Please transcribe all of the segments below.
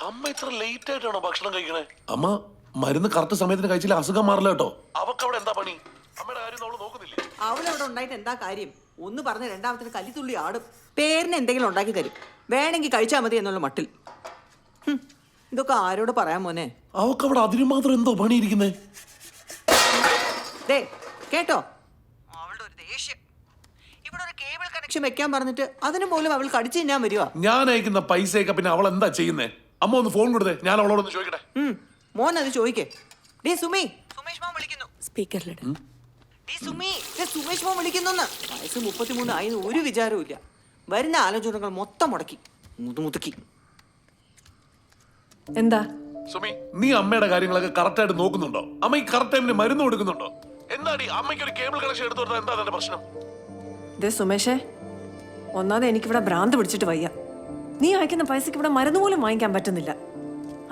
അമ്മ ഇത്ര ലേറ്റ് ആയിട്ടാണോ ഭക്ഷണം കഴിക്കണേ? അമ്മ മരുന്ന് കറക്റ്റ് സമയത്തിന് കഴിച്ചില്ല അസുഖം മാറില്ല കേട്ടോ. അവക്ക് അവിടെ എന്താ പണി? അമ്മയുടെ കാര്യം അവള് നോക്കുന്നില്ലേ? അവളവിടെ ഉണ്ടായിട്ട് എന്താ കാര്യം? ഒന്ന് പറഞ്ഞ രണ്ടാമത്തിന് കല്ലിത്തുള്ളി ആടും. പേരിന് എന്തെങ്കിലും ഉണ്ടാക്കി തരും, വേണമെങ്കിൽ കഴിച്ചാൽ മതി എന്നുള്ള മട്ടിൽ. ഇതൊക്കെ ആരോട് പറയാൻ മോനെ? അവക്ക് അവിടെ അതിന് മാത്രം എന്തോ പണിയിരിക്കുന്നേ? കേട്ടോ, അവളുടെ ഒരു ദേഷ്യം. ഇവിടെ ഒരു കേബിൾ കണക്ഷൻ വെക്കാൻ പറഞ്ഞിട്ട് അതിന് പോലും അവൾ കടിച്ചു തിന്നാൻ വരുവാ. ഞാൻ അയക്കുന്ന പൈസയൊക്കെ പിന്നെ അവൾ എന്താ ചെയ്യുന്നേ? അമ്മ ഒന്ന് ഫോൺ കൊടുത്തേ, ഞാൻ അവളോടൊന്ന് ചോദിക്കട്ടെ. മോൻ അത് ചോദിക്കേ. സുമി, സുമേഷ് മോൻ വിളിക്കുന്നു. സ്പീക്കറിലിട്. സുമേഷ് മോൻ വിളിക്കുന്നു. വയസ്സ് 33 ആയി ഒരു വിചാരവും ഇല്ല. വരുന്ന ആലോചനകൾ മൊത്തം മുടക്കി മുതുക്കി. എന്താ സുമി, നീ അമ്മയുടെ കാര്യങ്ങളൊക്കെ കറക്റ്റ് ആയിട്ട് നോക്കുന്നുണ്ടോ? അമ്മ ഈ കറക്റ്റ് ടൈമിന് മരുന്ന് കൊടുക്കുന്നുണ്ടോ? എന്താടി അമ്മയ്ക്ക് ഒരു കേബിൾ കണക്ഷൻ എടുത്തു കൊടുത്താൽ എന്താ അതിന്റെ പ്രശ്നം? സുമേഷേ, ഒന്നാമത് എനിക്കിവിടെ ഭ്രാന്ത് പിടിച്ചിട്ട് വയ്യ. നീ അയക്കുന്ന പൈസക്ക് ഇവിടെ മരുന്ന് പോലും വാങ്ങിക്കാൻ പറ്റുന്നില്ല.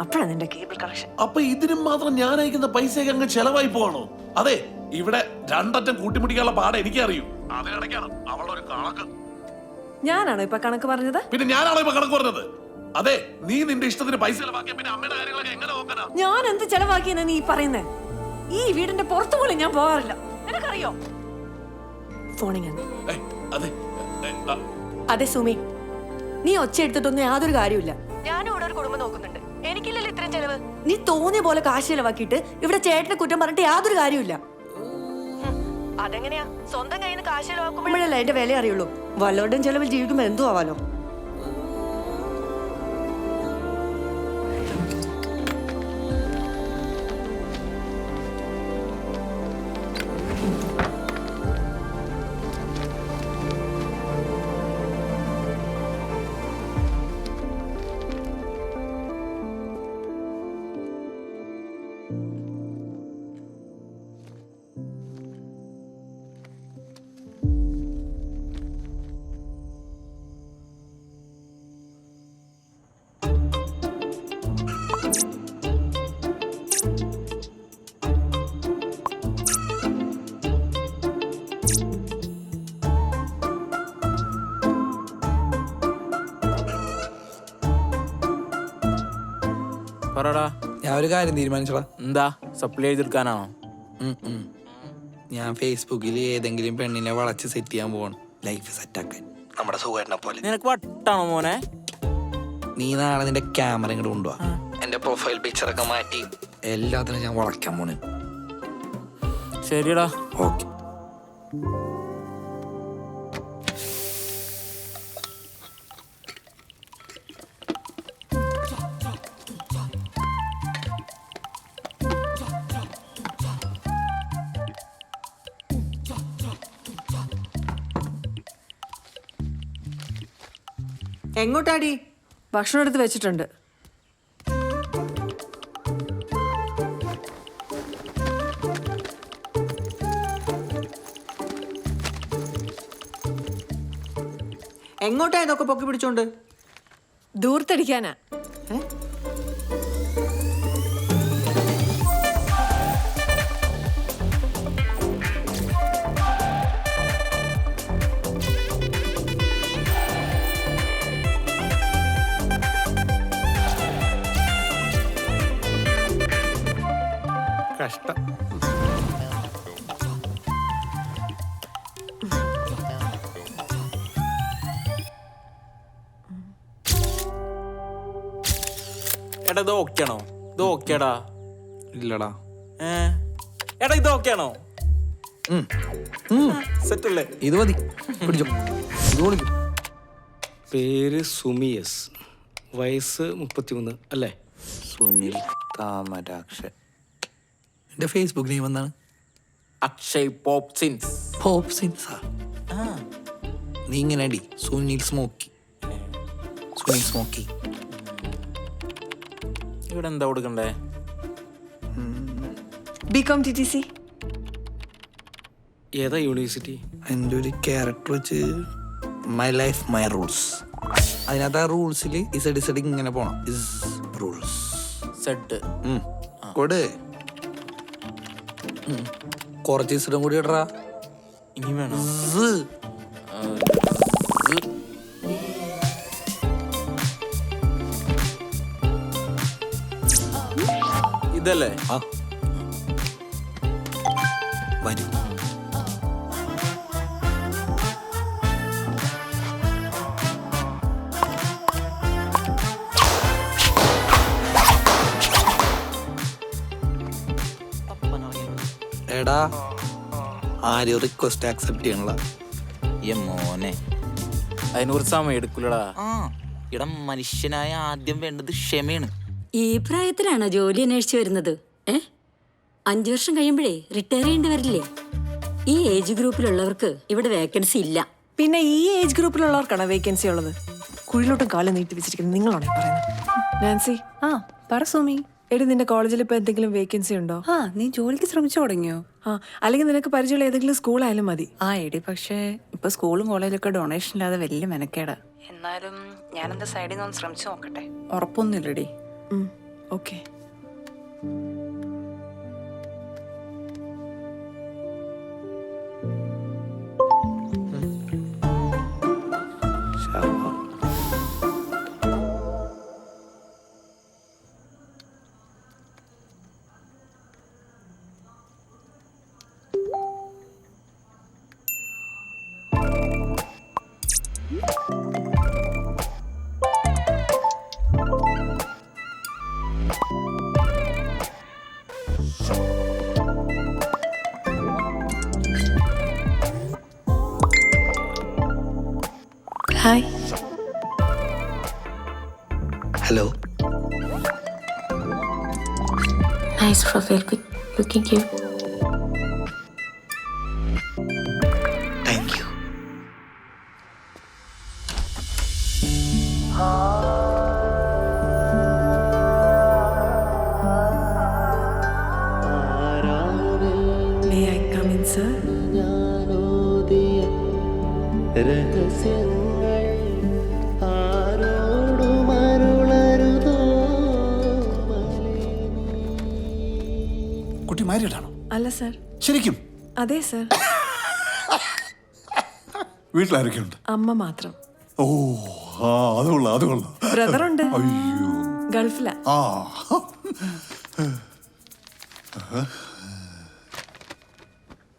അപ്പോഴാണ് നിന്റെ കേബിൾ കണക്ഷൻ. അപ്പൊ ഇതിനും മാത്രം ഞാൻ അയക്കുന്ന പൈസയൊക്കെ അങ്ങ് ചെലവായി പോവാണോ? അതെ, ഇവിടെ രണ്ടറ്റം കൂട്ടിമുട്ടിക്കാനുള്ള പാടെ എനിക്കറിയൂ. അതിനിടയ്ക്കാണ് അവളുടെ ഒരു കണക്ക്. ഞാനാണോ ഇപ്പൊ കണക്ക് പറഞ്ഞത്? പിന്നെ ഞാനാണോ ഇപ്പൊ കണക്ക് പറഞ്ഞത്? അതെ, നീ നിന്റെ ഇഷ്ടത്തിന് പൈസ ചെലവാക്കിയ പിന്നെ അമ്മയുടെ കാര്യങ്ങളൊക്കെ എങ്ങനെ നോക്കാനാ? ഞാൻ എന്ത് ചെലവാക്കിയെന്ന് നീ പറയുന്നേ? ഈ വീടിന്റെ പുറത്തു പോലും ഞാൻ പോകാറില്ല, നിനക്കറിയോ? ഫോണിങ്. അതെ സുമി, നീ ഒച്ച എടുത്തിട്ടൊന്നും യാതൊരു കാര്യമില്ല. ഞാനും ഇവിടെ ഒരു കുടുംബം നോക്കുന്നുണ്ട്, എനിക്കില്ലല്ലോ ഇത്രയും ചെലവ്. നീ തോന്നിയ പോലെ കാശ് ചെലവാക്കിയിട്ട് ഇവിടെ ചേട്ടനെ കുറ്റം പറഞ്ഞിട്ട് യാതൊരു കാര്യമില്ല. അതെങ്ങനെയാ? സ്വന്തം കയ്യിൽ നിന്ന് കാശ് ചെലവാക്കുമ്പോഴല്ലേ അതിന്റെ വില അറിയുള്ളൂ. വല്ലവരുടെയും ചെലവിൽ ജീവിക്കുമ്പോ എന്തോ ആവാലോ. ഞാൻ ഒരു കാര്യം തീരുമാനിച്ചോളാം. എന്താ? സപ്ലൈ ചെയ്തെടുക്കാനാണോ? ഞാൻ ഫേസ്ബുക്കിൽ ഏതെങ്കിലും പെണ്ണിനെ വളച്ച് സെറ്റ് ചെയ്യാൻ പോവാണ്, ലൈഫ് സെറ്റാക്കാൻ. നമ്മുടെ സുഖേട്ടനെ പോലെ. നിനക്ക് വട്ടാണോ മോനെ? നീ നാളെ നിന്റെ ക്യാമറ ഇങ്ങോട്ട് കൊണ്ടുപോവാ. എന്റെ പ്രൊഫൈൽ പിക്ചറൊക്കെ മാറ്റി എല്ലാത്തിനും ഞാൻ വളയ്ക്കാൻ പോണേ. ശരിയടാ, ഓക്കെ. എങ്ങോട്ടാടി? ഭക്ഷണം എടുത്ത് വെച്ചിട്ടുണ്ട്. എങ്ങോട്ടാ ഇതൊക്കെ പൊക്കി പിടിച്ചോണ്ട്? ദൂർത്തടിക്കാനാ. കഷ്ടം. എടാ ഇത് ഓക്കെയാണോ? ഇത് ഓക്കേടാ? ഇല്ലടാ. എടാ ഇത് ഓക്കെയാണോ? സെറ്റ് അല്ലേ? ഇത് മതി, പിടിച്ചോ. ഇത് വിളിക്കും. പേര് സുമിയസ്, വയസ്സ് 33 അല്ലേ? സുനിൽ താമരാക്ഷൻ. എന്റെ ഫേസ്ബുക്ക് നെയിം എന്താണ്? അക്ഷയ് പോപ്സിൻസ്. പോപ്സിൻസാ? നീ ഇങ്ങനെ അടി, സുനിൽ സ്മോക്കി. സുനിൽ സ്മോക്കി. ഇവിടെ എന്താ കൊടുക്കണ്ടേ? B Com TTC. ഏതാ യൂണിവേഴ്സിറ്റി? എൻ്റെ ഒരു ക്യാരക്ടർ വെച്ച് മൈ ലൈഫ് മൈ റൂൾസ്. അതിനകത്ത് ആ റൂൾസിൽ ഇസഡ് ഇങ്ങനെ പോണം. ഇസ് റൂൾസ് സെറ്റ് കൊട്. കുറച്ച് ഇസഡും കൂടി ഇടറാ. ഇനി വേണം. ഇതല്ലേ? ആ വരൂ. എടാ ആരും റിക്വസ്റ്റ് ആക്സെപ്റ്റ് ചെയ്യണല്ല. ഈ മോനെ അതിനൊരു സമയം എടുക്കൂലടാ. ആ ഇടം മനുഷ്യനായ ആദ്യം വേണ്ടത് ക്ഷമയാണ്. ഈ പ്രായത്തിലാണോ ജോലി അന്വേഷിച്ചു വരുന്നത്? 5 വർഷം കഴിയുമ്പോഴേ റിട്ടയർ ചെയ്യേണ്ടി വരില്ലേ? ഈ ഏജ് ഗ്രൂപ്പിലുള്ളവർക്ക് ഇവിടെ വേക്കൻസി ഇല്ല. പിന്നെ ഈ ഏജ് ഗ്രൂപ്പിലുള്ളവർക്കാണ് വേക്കൻസി ഉള്ളത്. കുഴിലോട്ടും കാലം നീട്ടി വെച്ചിരിക്കുന്നത് നിങ്ങളാണോ ഈ പറയുന്നത്? നാൻസി, ആ പറ സുമി. എടി നിന്റെ കോളേജിൽ ഇപ്പൊ എന്തെങ്കിലും വേക്കൻസി ഉണ്ടോ? ആ നീ ജോലിക്ക് ശ്രമിച്ചു തുടങ്ങിയോ? ആ, അല്ലെങ്കിൽ നിനക്ക് പരിചയമുള്ള ഏതെങ്കിലും സ്കൂളായാലും മതി. ആ എടി, പക്ഷേ ഇപ്പൊ സ്കൂളും കോളേജൊക്കെ ഡൊണേഷൻ ഇല്ലാതെ വലിയ മെനക്കേടാ. എന്നാലും ഞാനെന്താ സൈഡിൽ നിന്ന് ശ്രമിച്ചു നോക്കട്ടെ. ഉറപ്പൊന്നുമില്ലടി. Okay. Hi. Hello. Nice profile pic. Looking cute. Thank you. May I come in, sir? കുട്ടി മാരിയിട്ടാണോ? അല്ല സർ. ശരിക്കും? അതെ സർ. വീട്ടിലാരൊക്കെ ഉണ്ട്? അമ്മ മാത്രം. ഓ ആ അത് കൊള്ളാം, അത് കൊള്ളാം. ബ്രദറുണ്ട്, അയ്യോ. ഗൾഫിലാ. ആ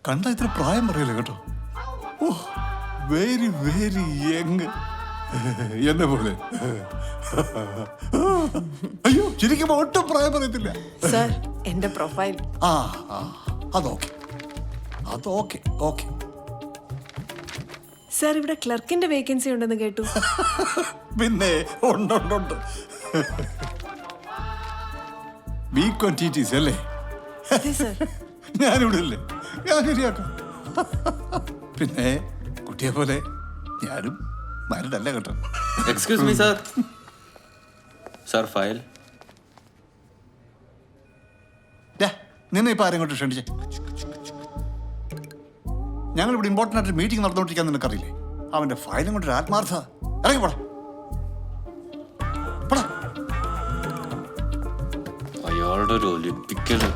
കണ്ട ഇത്ര പ്രായം പറയല്ലേ കേട്ടോ. ഓ വെരി വെരി യങ്, എന്നെ പോലെ. അയ്യോ ശരിക്കും ഒട്ടും പ്രായം പറയത്തില്ല. സർ, എന്റെ പ്രൊഫൈൽ. ആ അതോക്കെ, അതോക്കെ. ഓക്കെ സർ, ഇവിടെ ക്ലർക്കിന്റെ വേക്കൻസി ഉണ്ടെന്ന് കേട്ടു. പിന്നെ ഉണ്ട്. ബി ക്വാണ്ടിറ്റീസ് അല്ലേ? അതെ സർ. ഞാനിവിടെ ഇല്ലേ, ഞാൻ ശരിയാക്കാം. പിന്നെ കുട്ടിയെ പോലെ ഞാനും മാരിഡല്ല കേട്ടോ. Excuse me sir. Sir file. നിന്നെ ഇപ്പൊ ആരും കൊണ്ട് ക്ഷണിച്ചേ? ഞങ്ങൾ ഇവിടെ ഇമ്പോർട്ടൻ്റ് ആയിട്ട് മീറ്റിംഗ് നടന്നുകൊണ്ടിരിക്കാൻ നിനക്കറിയില്ലേ? അവന്റെ ഫയലും കൊണ്ട് ആത്മാർത്ഥ ഇറങ്ങി പോടാ. അയാളുടെ ഒരു ഒലിപ്പിക്കല്.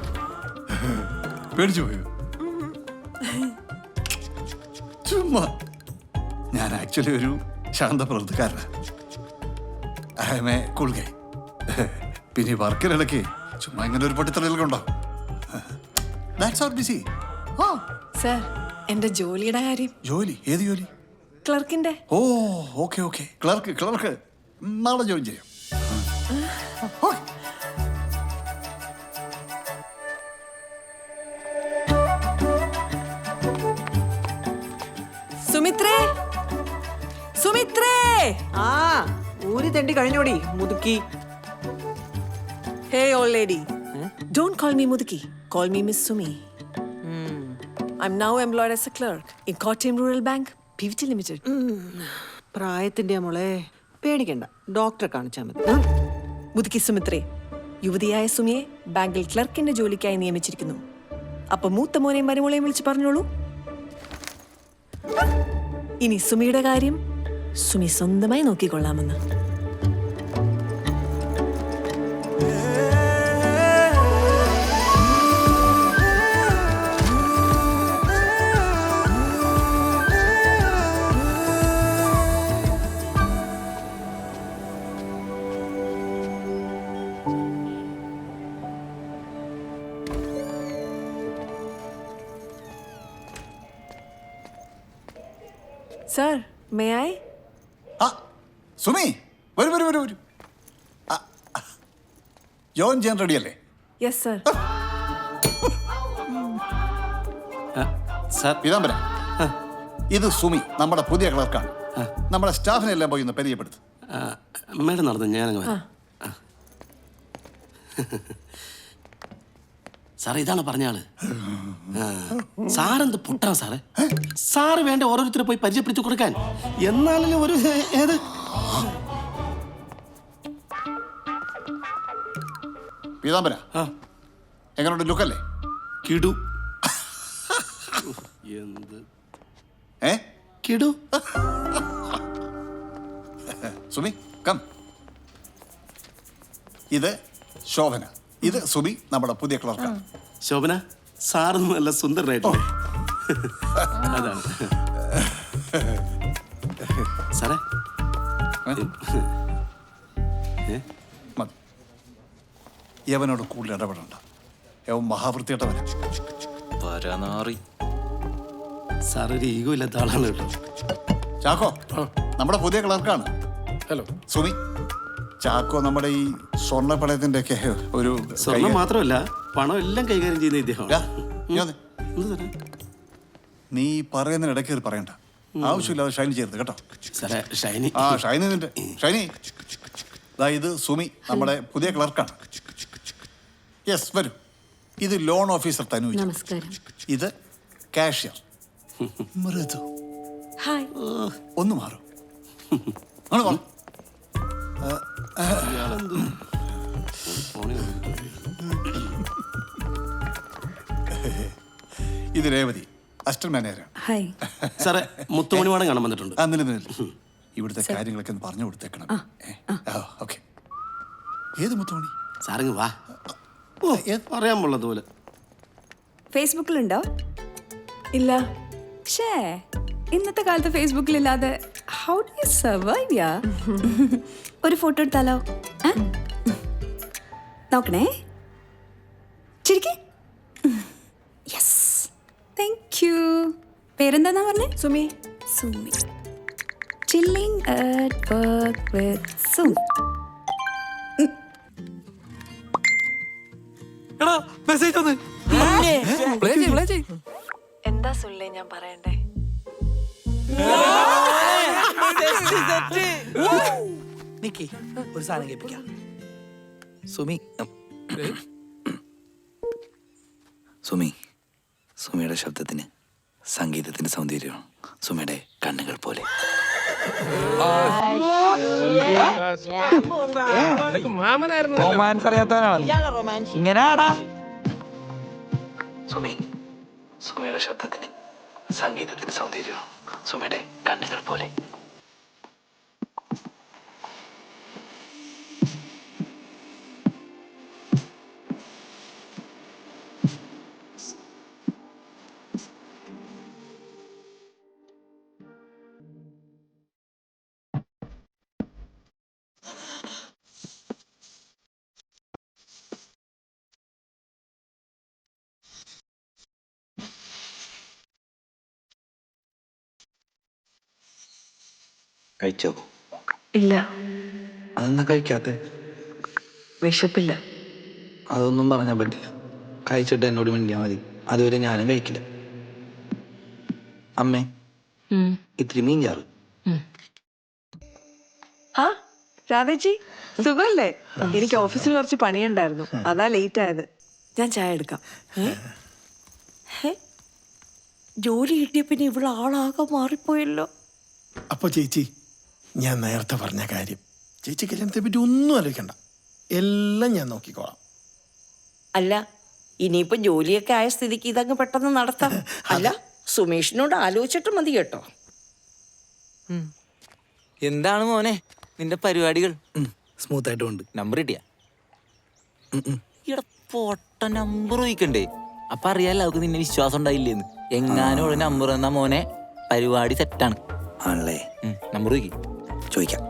പേടിച്ചു പോയോ? ചുമ്മാ. ഞാൻ ആക്ച്വലി ഒരു ശാന്ത പ്രവൃത്തിക്കാരനാണ്. I am a cool guy. പിന്നെ വർക്കിനിടയ്ക്ക് ചുമ്മാ ഇങ്ങനെ ഒരു പൊട്ടിത്തെളികളൊക്കെ ഉണ്ടാവും. That's our BC. സർ, എന്റെ ജോലിയുടെ കാര്യം. ജോലി? ഏത് ജോലി? ക്ലർക്കിന്റെ. ഓ ഓക്കെ. ക്ലർക്ക് നാളെ ജോയിൻ ചെയ്യാം. സുമിത്രേ. ആ ഊരി തെണ്ടി കഴിഞ്ഞോടി മുതുക്കി. Hey old lady. Don't call me Muduki. Call me Miss Sumi. I'm now employed as a clerk in Kottayam Rural Bank, PVT Limited. പ്രായത്തിന്റെ മോളെ പേടിക്കണ്ട, ഡോക്ടറെ കാണിച്ചാൽ മതി. മുതുക്കി സുമിത്രേ, യുവതിയായ സുമിയെ ബാങ്കിൽ ക്ലർക്കിന്റെ ജോലിക്കായി നിയമിച്ചിരിക്കുന്നു. അപ്പൊ മൂത്ത മോനെയും മരുമോളെയും വിളിച്ച് പറഞ്ഞോളൂ. ഇനി സുമിയുടെ കാര്യം സുമി സ്വന്തമായി നോക്കിക്കൊള്ളാമെന്ന്. Sir may I? ആ സുമി വരൂ വരൂ വരൂ വരൂ. ജോയിൻ ചെയ്യാൻ റെഡിയല്ലേ? Yes sir. സാർ പീതാംബര, ഇത് സുമി, നമ്മുടെ പുതിയ ക്ലർക്കാണ്. നമ്മുടെ സ്റ്റാഫിനെ എല്ലാം പോയി ഒന്ന് പരിചയപ്പെടുത്തും. മേഡം നടന്നു ഞാനങ്ങ് വരാം. സാറേ ഇതാണ് പറഞ്ഞ ആള്. സാറെന്ത് പൊട്ടാ സാറേ? സാറ് വേണ്ട ഓരോരുത്തരെ പോയി പരിചയപ്പെടുത്തി കൊടുക്കാൻ. എന്നാലല്ലേ ഒരു ഏത് പീതാംബര, എങ്ങനെയുണ്ട് ലുക്കല്ലേ? കിടു. എന്ത് കിടു? സുമി കം. ഇത് ശോഭന, ഇത് സുമി, നമ്മുടെ പുതിയ ക്ലർക്കാണ്. ശോഭന, സാറൊന്നും നല്ല സുന്ദരനായിട്ടില്ലേ? അതാണ് സാറേ. മതി, യവനോട് കൂടുതൽ ഇടപെടണ്ട. യവൻ മഹാവൃത്തിയിട്ടവനാ. പരനാറി. സാറൊരു ഈഗോ ഇല്ലാത്ത ആളാണ് കേട്ടോ. ചാക്കോ നമ്മുടെ പുതിയ ക്ലർക്കാണ്. ഹലോ സുമി. ചാക്കോ നമ്മുടെ ഈ സ്വർണ്ണപ്പണയത്തിന്റെ ഒക്കെ ഒരു സ്വർണം മാത്രമല്ല പണം എല്ലാം കൈകാര്യം ചെയ്യുന്ന ഇദ്ദേഹമാണ്. നീ പറയുന്നതിനിടയ്ക്ക് ഇത് പറയണ്ട. ആവശ്യമില്ലാതെ ഷൈനി ചെയ്യരുത് കേട്ടോ. സാറേ ഷൈനി. ആ ഷൈനി നിന്റെ ഷൈനി. ഇത് സുമി, നമ്മുടെ പുതിയ ക്ലർക്കാണ്. യെസ് വരൂ. ഇത് ലോൺ ഓഫീസർ തനു. നമസ്കാരം. ഇത് കാഷ്യർ മൃദു. ഹായ്. ഒന്ന് മാറും. ആണ് വാ. ഇത് രേവതി, അസിസ്റ്റന്റ് മാനേജറാണ്. ഹായ്. സാറേ മുത്തുമണിവാടം കാണാൻ വന്നിട്ടുണ്ട്. ഇവിടുത്തെ കാര്യങ്ങളൊക്കെ ഒന്ന് പറഞ്ഞു കൊടുത്തേക്കണം. ഓക്കെ. ഏത് മുത്തുമണി? സാറിങ് വാ. ഓ പറയാൻ പോള്ളത് പോലെ. ഫേസ്ബുക്കിലുണ്ടോ? ഇല്ല. ഷേ, ഇന്നത്തെ കാലത്ത് ഫേസ്ബുക്കിലില്ലാതെ how do you survive yeah? ഒരു ഫോട്ടോ എടുത്താലോ? നോക്കണേ. ശരിക്കും? യെസ്. Thank you. പേരെന്താന്നാ പറഞ്ഞേ? Sumi. Sumi. Chilling at work with Sumi. എന്താ സുല്ലേ ഞാൻ പറയണ്ടേ? നിക്കി ഒരു സാധനം കേൾപ്പിക്കാം. സുമി സുമി, സുമിയുടെ ശബ്ദത്തിന് സംഗീതത്തിന് സൗന്ദര്യമാണ്. സുമിയുടെ കണ്ണുകൾ പോലെ. റൊമാൻസ് അറിയാത്തവനാണ് ഇങ്ങനെയാടാ. സുമി, സുമിയുടെ ശബ്ദത്തിന് സംഗീതത്തിന് സൗന്ദര്യമാണ്. സുമിയുടെ കണ്ണുകൾ പോലെ. കഴിച്ചോ? ഇല്ല. അതൊന്നും കഴിക്കാത്തെ? വിശപ്പില്ല. അതൊന്നും പറഞ്ഞാൽ പറ്റില്ല. കഴിച്ചിട്ട് എന്നോട് മിണ്ടിയാൽ മതി. അതുവരെ ഞാനും കഴിക്കില്ല. അമ്മേ, ഇത്തിരി മീൻ ചാറ്. ആ രാധേച്ചി സുഖല്ലേ? എനിക്ക് ഓഫീസിൽ കുറച്ച് പണിയുണ്ടായിരുന്നു, അതാ ലേറ്റ് ആയത്. ഞാൻ ചായ എടുക്കാം. ജോലി കിട്ടിയ പിന്നെ ഇവിടെ ആളാകെ മാറിപ്പോയല്ലോ. അപ്പോൾ ചേച്ചി, ഞാൻ നേരത്തെ പറഞ്ഞ കാര്യം, ചേച്ചി കല്യാണത്തെ പറ്റി ഒന്നും ആലോചിക്കണ്ട, എല്ലാം ഞാൻ നോക്കിക്കോളാം. അല്ല, ഇനിയിപ്പം ജോലിയൊക്കെ ആയ സ്ഥിതിക്ക് ഇതങ്ങ് പെട്ടെന്ന് നടത്താം. അല്ല, സുമേഷിനോട് ആലോചിച്ചിട്ട് മതി കേട്ടോ. എന്താണ് മോനെ നിന്റെ പരിപാടികൾ? സ്മൂത്ത് ആയിട്ട് ഉണ്ട്. നമ്പർ കിട്ടിയാ? ഇവിടെ പൊട്ട നമ്പർ ചോദിക്കണ്ടേ? അപ്പൊ അറിയാലോ അവർക്ക് നിന്നെ വിശ്വാസം ഉണ്ടായില്ലേന്ന്. എങ്ങാനും ഉള്ള നമ്പർ തന്നാ മോനെ പരിപാടി സെറ്റാണ്. ആണല്ലേ? നമ്പർ ചോദിക്കാം.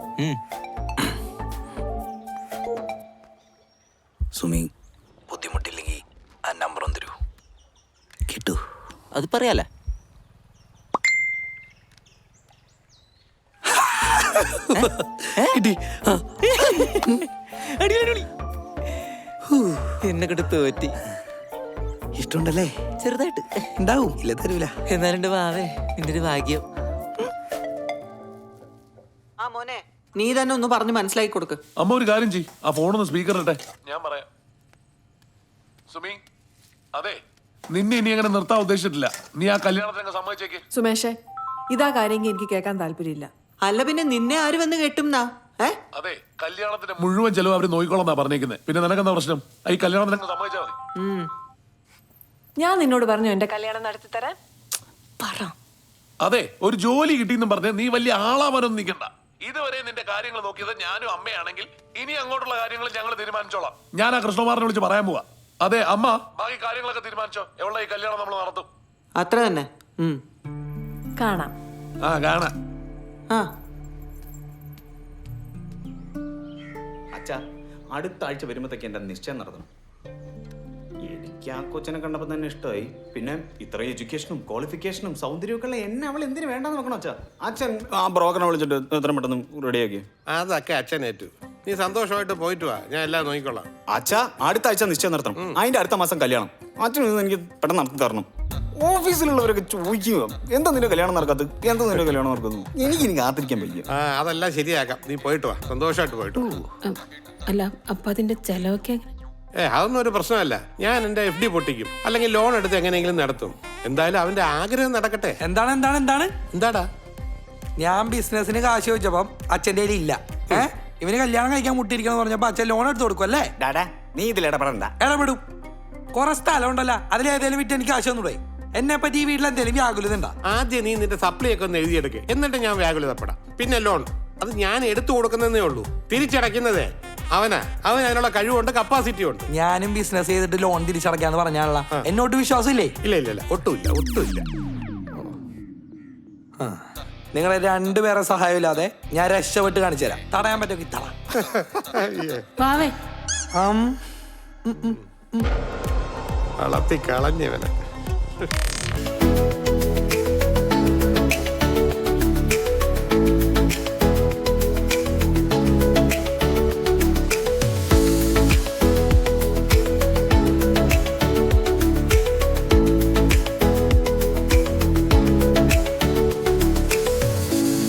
സുമി, ബുദ്ധിമുട്ടില്ലെങ്കിൽ ആ നമ്പർ ഒന്ന് തരൂ. കിട്ടൂ? അത് പറയാലേ? കിട്ടി ആ. അടിപൊളി എന്നെ കിട്ട് തോറ്റി. ഇഷ്ടമുണ്ടല്ലേ? ചെറുതായിട്ട് ഉണ്ടാവും, ഇല്ല തരൂല. എന്നാലുണ്ട് വാവേ നിന്റെ ഒരു ഭാഗ്യം. ആ മോനെ, നീ തന്നെ ഒന്ന് പറഞ്ഞ് മനസ്സിലാക്കി കൊടുക്ക്. അമ്മ ഒരു കാര്യം ചെയ്, ആ ഫോണൊന്ന് സ്പീക്കർ ഇട്ടെ, ഞാൻ പറയാം. സുമി, അതെ, നിന്നെ ഇനി അങ്ങനെ നിർത്താൻ ഉദ്ദേശിച്ചിട്ടില്ല. നീ ആ കല്യാണത്തിന് സമ്മതിച്ചേക്ക്. സുമേഷേ, ഇതാ കാര്യമെങ്കിൽ എനിക്ക് കേൾക്കാൻ താല്പര്യമില്ല. അല്ല പിന്നെ നിന്നെ ആര് വന്ന് കെട്ടുംന്നാ? അതെ, കല്യാണത്തിന്റെ മുഴുവൻ ചെലവ് അവര് നോക്കിക്കോളാം പറഞ്ഞേക്കുന്നത്. പിന്നെ നിനക്കെന്താ പ്രശ്നം? ഈ കല്യാണത്തിന് സമ്മതിച്ചാൽ മതി. ഞാൻ നിന്നോട് പറഞ്ഞു എന്റെ കല്യാണം നടത്തി തരാൻ. അതെ, ഒരു ജോലി കിട്ടിയെന്നും പറഞ്ഞ് നീ വലിയ ആളാവാനൊന്നും നിൽക്കണ്ട. ഇതുവരെ നിന്റെ കാര്യങ്ങൾ നോക്കിയത് ഞാനും അമ്മയാണെങ്കിൽ ഇനി അങ്ങോട്ടുള്ള കാര്യങ്ങൾ ഞങ്ങൾ തീരുമാനിച്ചോളാം. ഞാൻ ആ കൃഷ്ണകുമാറിനെ വിളിച്ച് പറയാൻ പോവാ. അതെ അമ്മ, ബാക്കി കാര്യങ്ങളൊക്കെ തീരുമാനിച്ചോ. എവിടെ ഈ കല്യാണം നമ്മൾ നടത്തും. അത്ര തന്നെ. കാണാം. ആ കാണാം. അച്ഛാ, അടുത്ത ആഴ്ച വരുമ്പോഴത്തേക്ക് എൻ്റെ നിശ്ചയം നടത്തണം. എനിക്ക് ആ കൊച്ചിനെ കണ്ടപ്പോൾ തന്നെ ഇഷ്ടമായി. പിന്നെ ഇത്ര എഡ്യൂക്കേഷനും ക്വാളിഫിക്കേഷനും സൗന്ദര്യമൊക്കെ ഉള്ള എന്നെ അവൾ എന്തിനു വേണ്ടെന്ന് നോക്കണം അച്ഛാ. അച്ഛൻ ആ ബ്രോക്കറിനെ വിളിച്ചിട്ട് എത്ര പെട്ടെന്ന് റെഡിയാക്കി. അതൊക്കെ അച്ഛൻ ഏറ്റു. നീ സന്തോഷമായിട്ട് പോയിട്ട് വാ, ഞാൻ എല്ലാം നോക്കിക്കൊള്ളാം. അച്ഛാ, അടുത്ത ആഴ്ച നിശ്ചയം നടത്തണം. അതിന്റെ അടുത്ത മാസം കല്യാണം. അച്ഛൻ എനിക്ക് പെട്ടെന്ന് നടത്തി തരണം. ഓഫീസിലുള്ളവരൊക്കെ ചോദിക്കുക, എന്താ നിന്റെ കല്യാണം നടക്കാത്തത്, എന്താ നിന്റെ കല്യാണം നടക്കുന്നത്. എനിക്ക് കാത്തിരിക്കാൻ വയ്യ. അതെല്ലാം ശരിയാക്കാം, നീ പോയിട്ട് വാ, സന്തോഷമായിട്ട് പോയിട്ട്. അല്ല, അപ്പൊ അതിന്റെ ചെലവൊക്കെ അതൊന്നും ഒരു പ്രശ്നമല്ല. ഞാൻ എൻ്റെ FD പൊട്ടിക്കും, അല്ലെങ്കിൽ ലോൺ എടുത്ത് എങ്ങനെയെങ്കിലും നടത്തും. എന്തായാലും അവന്റെ ആഗ്രഹം നടക്കട്ടെ. എന്താടാ? ഞാൻ ബിസിനസിന് കാശ് ചോദിച്ചപ്പം അച്ഛൻ്റെ കയ്യിൽ ഇല്ല. ഇവന് കല്യാണം കഴിക്കാൻ മുട്ടിയിരിക്കണം പറഞ്ഞപ്പോ അച്ഛൻ ലോൺ എടുത്ത് കൊടുക്കും അല്ലേ? നീ ഇതിൽ ഇടപെടണ്ട. ഇടപെടും. കുറെ സ്ഥലം ഉണ്ടല്ലോ, അതിലേതെങ്കിലും വിറ്റ് എനിക്ക് കാശ് ഒന്നുകൂടെ. എന്നെ പറ്റി ഈ വീട്ടിൽ എന്തെങ്കിലും വ്യാകുലത ഉണ്ടാ? ആദ്യം നീ നിന്റെ സപ്ലൈ ഒക്കെ ഒന്ന് എഴുതിയെടുക്ക്, എന്നിട്ട് ഞാൻ വ്യാകുലതപ്പെടാം. പിന്നെ ലോൺ അത് ഞാൻ എടുത്തു കൊടുക്കുന്നതേ ഉള്ളൂ, തിരിച്ചടയ്ക്കുന്നതേ അവൻ അതിനുള്ള കഴിവുണ്ട്, കപ്പാസിറ്റി ഉണ്ട്. ഞാനും ബിസിനസ് ചെയ്തിട്ട് ലോൺ തിരിച്ചടക്കാന്ന് പറഞ്ഞാണല്ലോ. എന്നോട്ട് വിശ്വാസമില്ലേ? ഇല്ല, ഒട്ടുമില്ല. നിങ്ങളെ രണ്ടുപേരെ സഹായമില്ലാതെ ഞാൻ രക്ഷപ്പെട്ട് കാണിച്ചു തരാം. തടയാൻ പറ്റുമെങ്കിൽ വളർത്തി കളഞ്ഞവനെ.